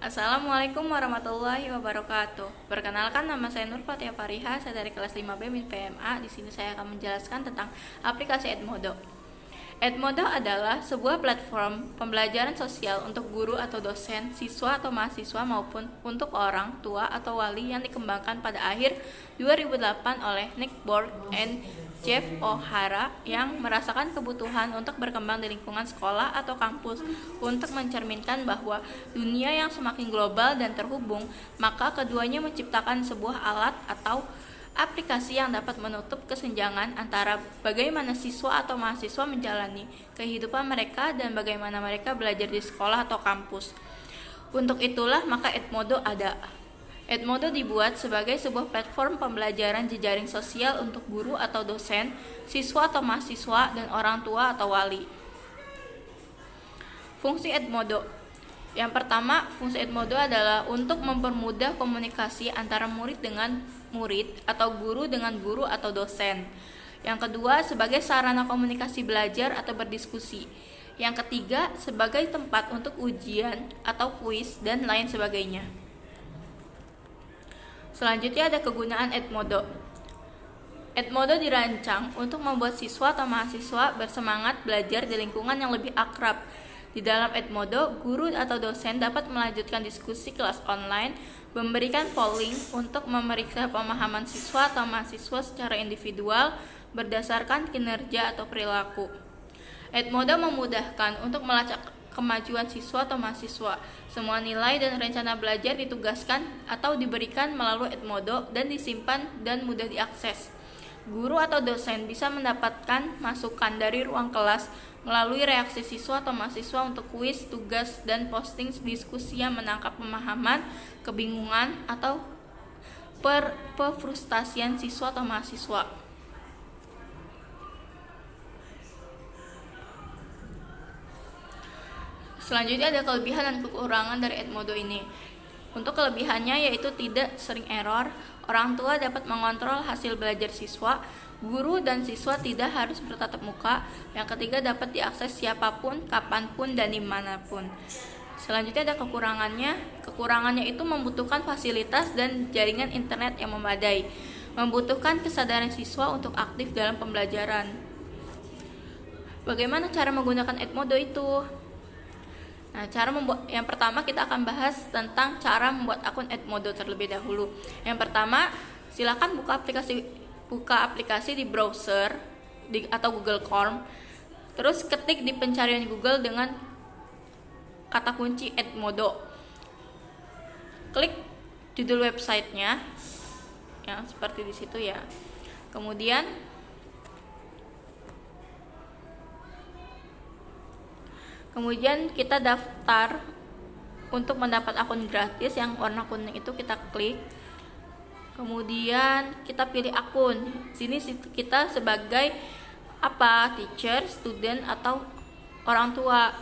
Assalamualaikum warahmatullahi wabarakatuh. Perkenalkan, nama saya Nur Fatia Fariha, saya dari kelas 5B MIN PMA. Di sini saya akan menjelaskan tentang aplikasi Edmodo. Edmodo adalah sebuah platform pembelajaran sosial untuk guru atau dosen, siswa atau mahasiswa maupun untuk orang tua atau wali yang dikembangkan pada akhir 2008 oleh Nick Borg and Jeff O'Hara yang merasakan kebutuhan untuk berkembang di lingkungan sekolah atau kampus untuk mencerminkan bahwa dunia yang semakin global dan terhubung, maka keduanya menciptakan sebuah alat atau aplikasi yang dapat menutup kesenjangan antara bagaimana siswa atau mahasiswa menjalani kehidupan mereka dan bagaimana mereka belajar di sekolah atau kampus. Untuk itulah maka Edmodo ada. Edmodo dibuat sebagai sebuah platform pembelajaran jejaring sosial untuk guru atau dosen, siswa atau mahasiswa, dan orang tua atau wali. Fungsi Edmodo. Yang pertama, fungsi Edmodo adalah untuk mempermudah komunikasi antara murid dengan murid atau guru dengan guru atau dosen. Yang kedua, sebagai sarana komunikasi belajar atau berdiskusi. Yang ketiga, sebagai tempat untuk ujian atau kuis dan lain sebagainya. Selanjutnya ada kegunaan Edmodo. Edmodo dirancang untuk membuat siswa atau mahasiswa bersemangat belajar di lingkungan yang lebih akrab. Di dalam Edmodo, guru atau dosen dapat melanjutkan diskusi kelas online, memberikan polling untuk memeriksa pemahaman siswa atau mahasiswa secara individual berdasarkan kinerja atau perilaku. Edmodo memudahkan untuk melacak kemajuan siswa atau mahasiswa. Semua nilai dan rencana belajar ditugaskan atau diberikan melalui Edmodo dan disimpan dan mudah diakses. Guru atau dosen bisa mendapatkan masukan dari ruang kelas melalui reaksi siswa atau mahasiswa untuk kuis, tugas, dan posting diskusi yang menangkap pemahaman, kebingungan, atau perfrustasian siswa atau mahasiswa. Selanjutnya ada kelebihan dan kekurangan dari Edmodo ini. Untuk kelebihannya yaitu tidak sering error, orang tua dapat mengontrol hasil belajar siswa, guru dan siswa tidak harus bertatap muka. Yang ketiga, dapat diakses siapapun, kapanpun, dan dimanapun. Selanjutnya ada kekurangannya. Kekurangannya itu membutuhkan fasilitas dan jaringan internet yang memadai, membutuhkan kesadaran siswa untuk aktif dalam pembelajaran. Bagaimana cara menggunakan Edmodo itu? Nah, yang pertama kita akan bahas tentang cara membuat akun Edmodo terlebih dahulu. Yang pertama, silakan buka aplikasi di browser atau Google Chrome. Terus ketik di pencarian Google dengan kata kunci Edmodo. Klik judul websitenya yang seperti di situ ya. Kemudian kita daftar untuk mendapat akun gratis yang warna kuning itu kita klik. Kemudian kita pilih akun. Sini kita sebagai teacher, student, atau orang tua.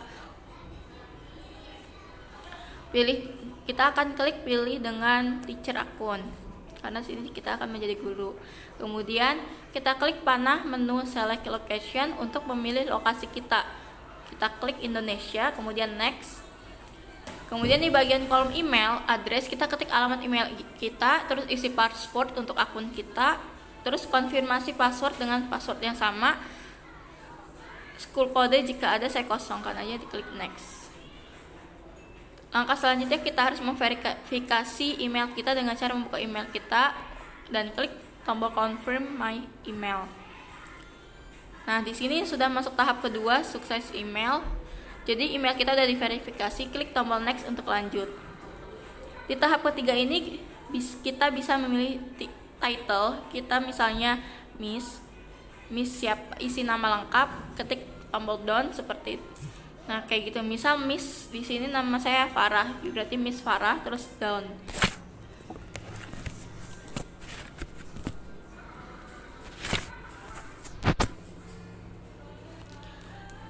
Kita akan klik pilih dengan teacher akun. Karena sini kita akan menjadi guru. Kemudian kita klik panah menu select location untuk memilih lokasi kita. Kita klik Indonesia, kemudian next. Kemudian di bagian kolom email, address, kita ketik alamat email kita, terus isi password untuk akun kita, terus konfirmasi password dengan password yang sama. School code jika ada saya kosongkan aja, diklik next. Langkah selanjutnya kita harus memverifikasi email kita dengan cara membuka email kita dan klik tombol confirm my email. Nah, di sini sudah masuk tahap kedua, sukses email. Jadi email kita sudah diverifikasi, klik tombol next untuk lanjut. Di tahap ketiga ini kita bisa memilih title. Kita misalnya Miss siapa, isi nama lengkap, ketik tombol down seperti itu. Nah, kayak gitu. Misal Miss di sini nama saya Farah, berarti Miss Farah terus down.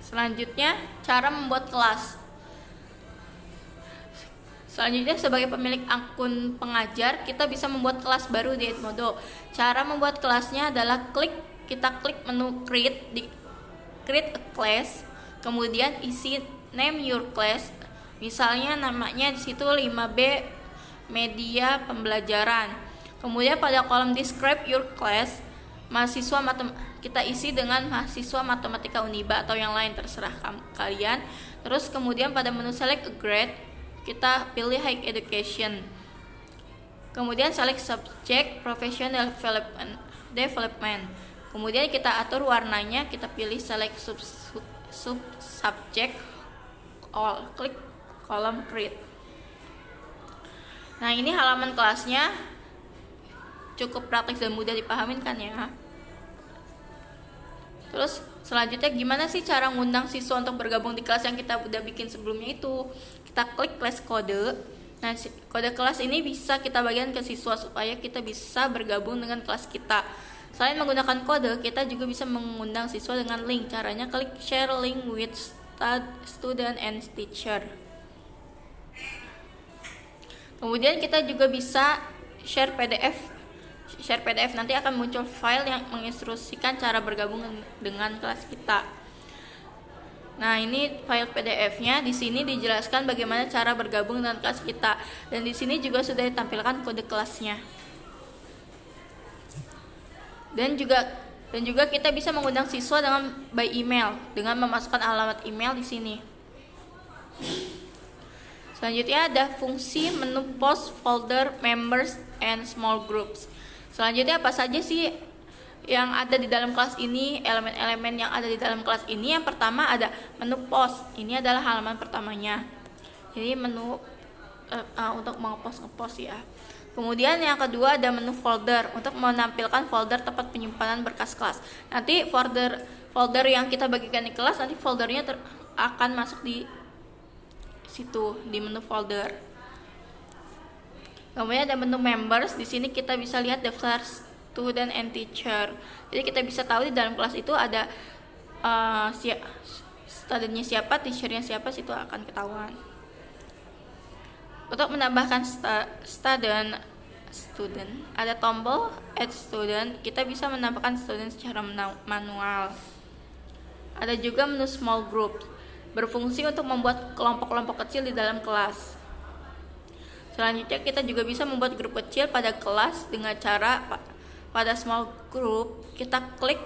Selanjutnya, cara membuat kelas. Selanjutnya, sebagai pemilik akun pengajar, kita bisa membuat kelas baru di Edmodo. Cara membuat kelasnya adalah kita klik menu create a class, kemudian isi name your class, Misalnya namanya di situ 5B media pembelajaran. Kemudian pada kolom describe your class, kita isi dengan mahasiswa matematika Uniba atau yang lain terserah kalian. Terus kemudian pada menu select a grade, kita pilih high education. Kemudian select subject professional development. Kemudian kita atur warnanya, kita pilih select subject all, klik kolom create. Nah, ini halaman kelasnya, cukup praktis dan mudah dipahamin kan ya. Terus selanjutnya gimana sih cara ngundang siswa untuk bergabung di kelas yang kita udah bikin sebelumnya itu? Kita klik kelas kode. Nah, kode kelas ini bisa kita bagikan ke siswa supaya kita bisa bergabung dengan kelas kita. Selain menggunakan kode, kita juga bisa mengundang siswa dengan link. Caranya klik share link with student and teacher. Kemudian kita juga bisa share PDF, nanti akan muncul file yang menginstruksikan cara bergabung dengan kelas kita. Nah, ini file PDF-nya. Di sini dijelaskan bagaimana cara bergabung dengan kelas kita, dan di sini juga sudah ditampilkan kode kelasnya. Dan juga kita bisa mengundang siswa dengan by email dengan memasukkan alamat email di sini. Selanjutnya ada fungsi menu post, folder, members, and small groups. Selanjutnya apa saja sih yang ada di dalam kelas ini, elemen-elemen yang ada di dalam kelas ini? Yang pertama ada menu post. Ini adalah halaman pertamanya. Jadi menu untuk ngepost ya. Kemudian yang kedua ada menu folder untuk menampilkan folder tempat penyimpanan berkas kelas. Nanti folder yang kita bagikan di kelas, nanti foldernya akan masuk di situ di menu folder. Kemudian ada menu members. Di sini kita bisa lihat daftar student and teacher. Jadi kita bisa tahu di dalam kelas itu ada studentnya siapa, teachernya siapa, situ akan ketahuan. Untuk menambahkan student, ada tombol add student. Kita bisa menambahkan student secara manual. Ada juga menu small group, berfungsi untuk membuat kelompok-kelompok kecil di dalam kelas. Selanjutnya kita juga bisa membuat grup kecil pada kelas dengan cara pada small group kita klik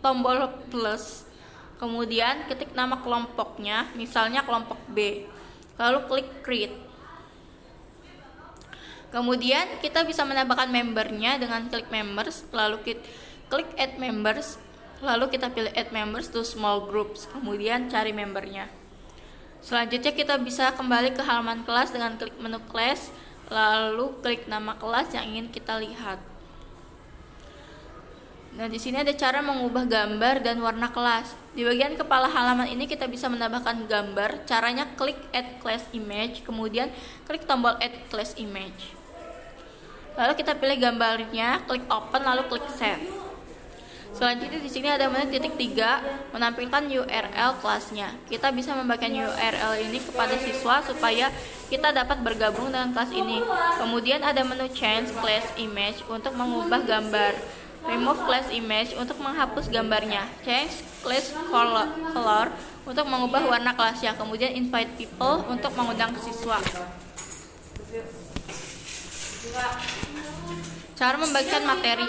tombol plus, kemudian ketik nama kelompoknya, misalnya kelompok B, lalu klik create. Kemudian kita bisa menambahkan membernya dengan klik members, lalu klik add members, lalu kita pilih add members to small groups, kemudian cari membernya. Selanjutnya kita bisa kembali ke halaman kelas dengan klik menu class, lalu klik nama kelas yang ingin kita lihat. Nah, di sini ada cara mengubah gambar dan warna kelas. Di bagian kepala halaman ini kita bisa menambahkan gambar. Caranya klik add class image, kemudian klik tombol add class image. Lalu kita pilih gambarnya, klik open, lalu klik save. Selanjutnya di sini ada menu titik 3 menampilkan URL kelasnya. Kita bisa membagikan URL ini kepada siswa supaya kita dapat bergabung dengan kelas ini. Kemudian ada menu change class image untuk mengubah gambar, remove class image untuk menghapus gambarnya, change class color untuk mengubah warna kelasnya, kemudian invite people untuk mengundang siswa. Cara membagikan materi.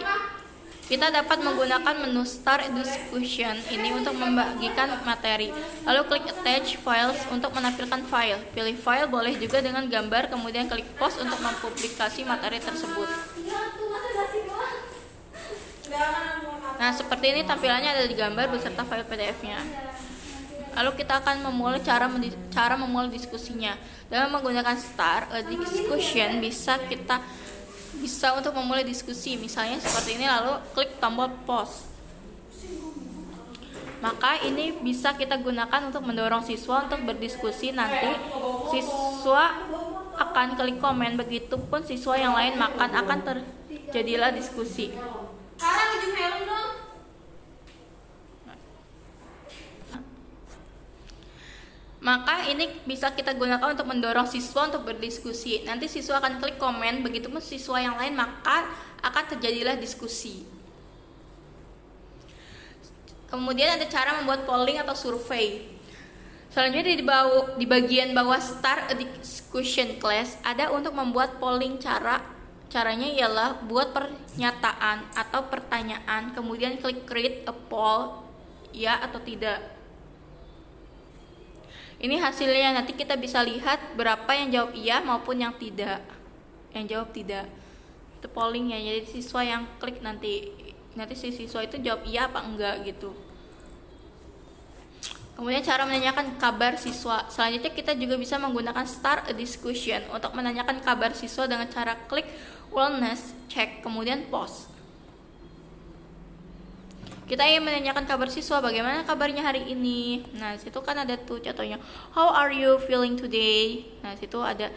Kita dapat menggunakan menu Start Discussion ini untuk membagikan materi. Lalu klik Attach Files untuk menampilkan file. Pilih file boleh juga dengan gambar, kemudian klik Post untuk mempublikasi materi tersebut. Nah, seperti ini tampilannya ada di gambar beserta file PDF-nya. Lalu kita akan memulai cara memulai diskusinya. Dengan menggunakan Start a Discussion bisa untuk memulai diskusi, misalnya seperti ini, lalu klik tombol pause. Maka ini bisa kita gunakan untuk mendorong siswa untuk berdiskusi. Nanti siswa akan klik komen, begitupun siswa yang lain, maka akan terjadilah diskusi. Maka ini bisa kita gunakan untuk mendorong siswa untuk berdiskusi. Nanti siswa akan klik komen, begitupun siswa yang lain, maka akan terjadilah diskusi. Kemudian ada cara membuat polling atau survei. Selanjutnya di bagian bawah Start a Discussion Class ada untuk membuat polling. Caranya ialah buat pernyataan atau pertanyaan, kemudian klik create a poll, ya atau tidak. Ini hasilnya, nanti kita bisa lihat berapa yang jawab iya maupun yang tidak. Yang jawab tidak. Itu pollingnya, jadi siswa yang klik nanti si siswa itu jawab iya apa enggak gitu. Kemudian cara menanyakan kabar siswa. Selanjutnya kita juga bisa menggunakan Start a Discussion untuk menanyakan kabar siswa dengan cara klik wellness check, kemudian pause. Kita ingin menanyakan kabar siswa, bagaimana kabarnya hari ini. Nah, situ kan ada tuh contohnya, how are you feeling today. Nah, situ ada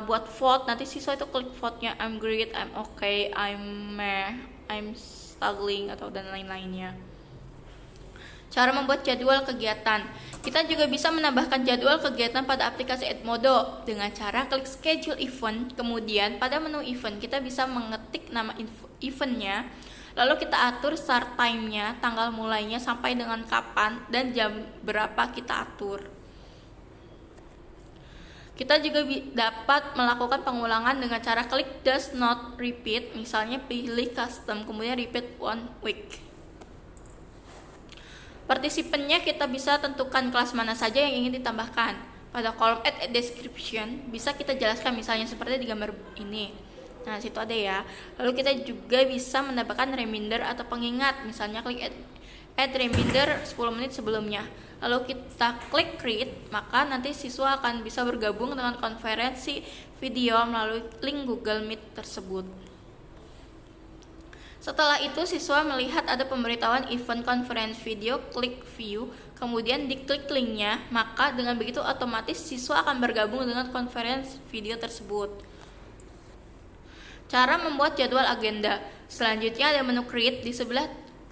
buat vote. Nanti siswa itu klik vote-nya, I'm great, I'm okay, I'm struggling atau dan lain-lainnya. Cara membuat jadwal kegiatan. Kita juga bisa menambahkan jadwal kegiatan pada aplikasi Edmodo dengan cara klik schedule event. Kemudian pada menu event kita bisa mengetik nama eventnya. Lalu kita atur start time-nya, tanggal mulainya sampai dengan kapan dan jam berapa kita atur. Kita juga dapat melakukan pengulangan dengan cara klik does not repeat. Misalnya pilih custom, kemudian repeat 1 week. Partisipannya kita bisa tentukan kelas mana saja yang ingin ditambahkan. Pada kolom add a description bisa kita jelaskan, misalnya seperti di gambar ini. Nah, situ ada ya. Lalu kita juga bisa menambahkan reminder atau pengingat, misalnya klik add reminder 10 menit sebelumnya. Lalu kita klik create, maka nanti siswa akan bisa bergabung dengan konferensi video melalui link Google Meet tersebut. Setelah itu siswa melihat ada pemberitahuan event conference video, klik view, kemudian diklik linknya, maka dengan begitu otomatis siswa akan bergabung dengan conference video tersebut. Cara membuat jadwal agenda. Selanjutnya ada menu create di sebelah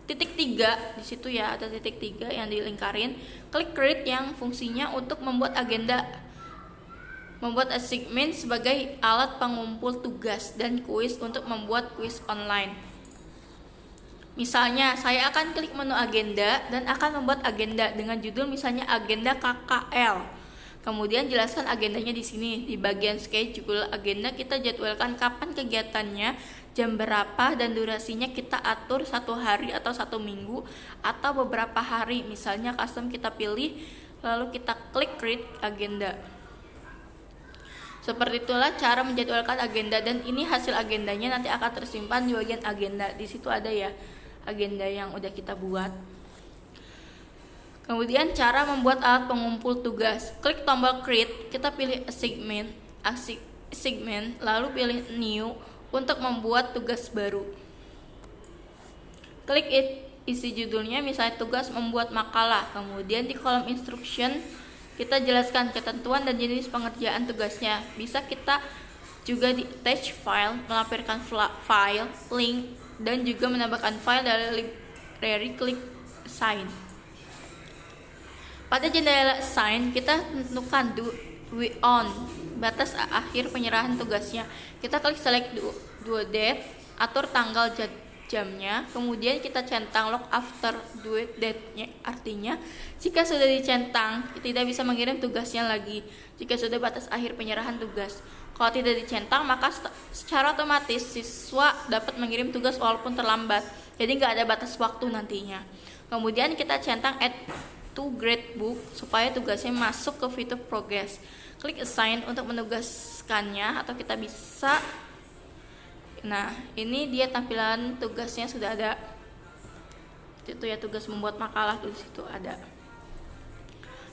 titik 3, di situ ya ada titik 3 yang dilingkarin. Klik create yang fungsinya untuk membuat agenda. Membuat assignment sebagai alat pengumpul tugas dan kuis untuk membuat kuis online. Misalnya, saya akan klik menu agenda dan akan membuat agenda dengan judul misalnya agenda KKL. Kemudian jelaskan agendanya di sini. Di bagian schedule agenda kita jadwalkan kapan kegiatannya, jam berapa, dan durasinya kita atur 1 hari atau 1 minggu atau beberapa hari. Misalnya custom kita pilih, lalu kita klik create agenda. Seperti itulah cara menjadwalkan agenda, dan ini hasil agendanya nanti akan tersimpan di bagian agenda. Di situ ada ya agenda yang udah kita buat. Kemudian cara membuat alat pengumpul tugas. Klik tombol create, kita pilih assignment, lalu pilih new untuk membuat tugas baru. Klik isi judulnya, misalnya tugas membuat makalah. Kemudian di kolom instruction kita jelaskan ketentuan dan jenis pengerjaan tugasnya. Bisa kita juga di attach file, melampirkan file, link, dan juga menambahkan file dari library. Klik assign. Pada jendela assign kita tentukan do on, batas akhir penyerahan tugasnya. Kita klik select due date, atur tanggal jamnya, kemudian kita centang log after due date-nya. Artinya jika sudah dicentang tidak bisa mengirim tugasnya lagi jika sudah batas akhir penyerahan tugas. Kalau tidak dicentang, maka secara otomatis siswa dapat mengirim tugas walaupun terlambat. Jadi nggak ada batas waktu nantinya. Kemudian kita centang add to gradebook supaya tugasnya masuk ke fitur progress. Klik assign untuk menugaskannya, atau kita bisa. Nah, ini dia tampilan tugasnya sudah ada. Itu ya, tugas membuat makalah di situ ada.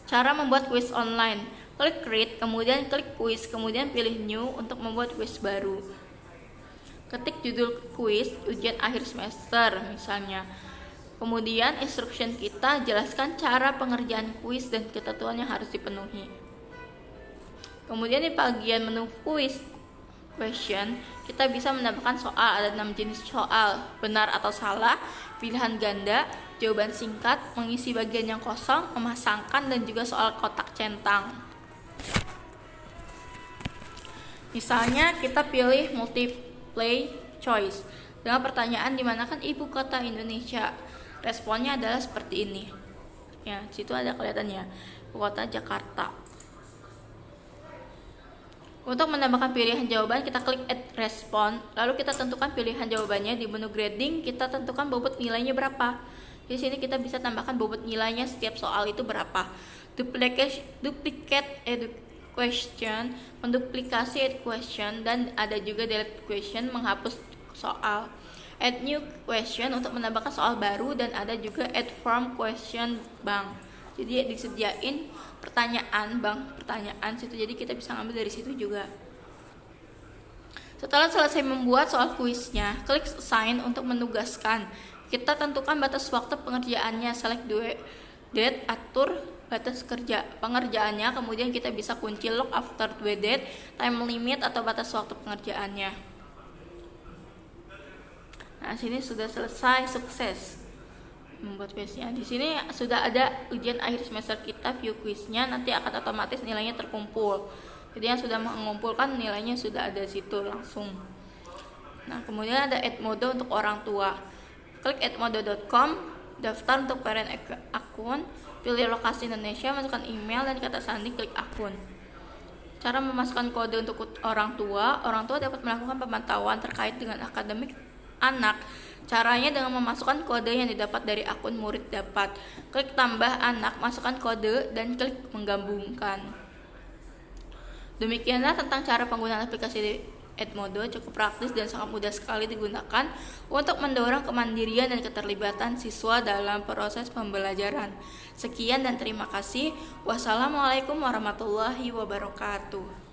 Cara membuat quiz online. Klik create, kemudian klik quiz, kemudian pilih new untuk membuat quiz baru. Ketik judul quiz ujian akhir semester misalnya. Kemudian instruction kita jelaskan cara pengerjaan quiz dan ketentuan yang harus dipenuhi. Kemudian di bagian menu quiz question, kita bisa menambahkan soal. Ada 6 jenis soal: benar atau salah, pilihan ganda, jawaban singkat, mengisi bagian yang kosong, memasangkan, dan juga soal kotak centang. Misalnya kita pilih multiple choice dengan pertanyaan di manakah ibu kota Indonesia. Responnya adalah seperti ini. Ya, situ ada kelihatannya. kota Jakarta. Untuk menambahkan pilihan jawaban, kita klik Add Response, lalu kita tentukan pilihan jawabannya. Di menu grading, kita tentukan bobot nilainya berapa. Di sini kita bisa tambahkan bobot nilainya setiap soal itu berapa. Duplicate question, menduplikasi question, dan ada juga delete question, menghapus soal. Add new question untuk menambahkan soal baru, dan ada juga add form question bank. Jadi disediain pertanyaan situ, jadi kita bisa ngambil dari situ juga. Setelah selesai membuat soal kuisnya, klik assign untuk menugaskan. Kita tentukan batas waktu pengerjaannya, select date, atur batas pengerjaannya, kemudian kita bisa kunci lock after due date, time limit atau batas waktu pengerjaannya. Nah, sini sudah selesai, sukses membuat kuisnya. Di sini sudah ada ujian akhir semester kita, view kuisnya, nanti akan otomatis nilainya terkumpul. Jadi yang sudah mengumpulkan nilainya sudah ada situ langsung. Nah, kemudian ada Edmodo untuk orang tua. Klik edmodo.com, daftar untuk parent akun, pilih lokasi Indonesia, masukkan email dan kata sandi, klik akun. Cara memasukkan kode untuk orang tua dapat melakukan pemantauan terkait dengan akademik anak. Caranya dengan memasukkan kode yang didapat dari akun murid dapat. Klik tambah anak, masukkan kode, dan klik menggabungkan. Demikianlah tentang cara penggunaan aplikasi Edmodo, cukup praktis dan sangat mudah sekali digunakan untuk mendorong kemandirian dan keterlibatan siswa dalam proses pembelajaran. Sekian dan terima kasih. Wassalamualaikum warahmatullahi wabarakatuh.